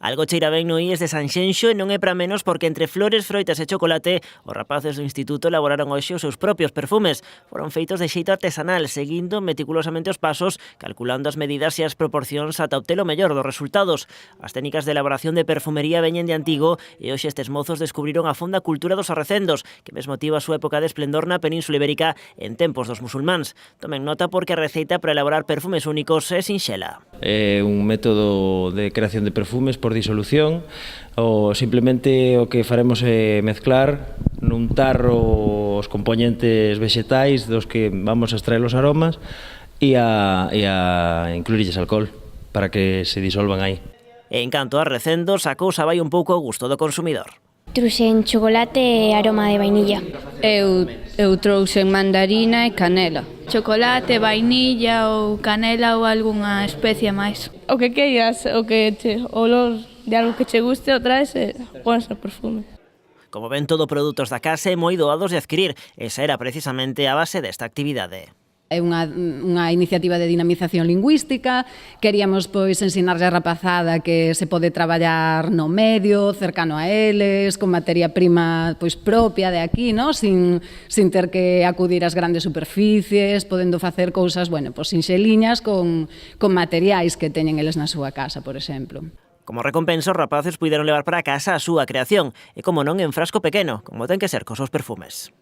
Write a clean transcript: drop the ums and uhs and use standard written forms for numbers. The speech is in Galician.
Algo cheira ben no IES de Sanxenxo e non é para menos porque entre flores, froitas e chocolate os rapaces do instituto elaboraron hoxe os seus propios perfumes. Foron feitos de xeito artesanal, seguindo meticulosamente os pasos, calculando as medidas e as proporcións ata obter o mellor dos resultados. As técnicas de elaboración de perfumería veñen de antigo e hoxe estes mozos descubriron a fonda cultura dos arrecendos, que mesmo tivo a súa época de esplendor na Península Ibérica en tempos dos musulmáns. Tomen nota porque a receita para elaborar perfumes únicos é sinxela. É un método de creación de perfumes por disolución, ou simplemente o que faremos é mezclar nun tarro os componentes vexetais dos que vamos a extraer os aromas e a incluirlles alcohol para que se disolvan aí. En canto a recendos, a cousa vai un pouco ao gusto do consumidor. Trouxen chocolate e aroma de vainilla. Eu trouxen mandarina e canela. Chocolate, vainilla ou canela ou algunha especia máis. O que queiras, o olor de algo que che guste o traes e pones o perfume. Como ven, todo produtos da casa e moi doados de adquirir. Esa era precisamente a base desta actividade. É unha iniciativa de dinamización lingüística, queríamos ensinarlle a rapazada que se pode traballar no medio, cercano a eles, con materia prima propia de aquí, ¿no? sin ter que acudir ás grandes superficies, podendo facer cousas, sinxeliñas con materiais que teñen eles na súa casa, por exemplo. Como recompensa, os rapaces puideron levar para casa a súa creación, e como non en frasco pequeno, como ten que ser cos seus perfumes.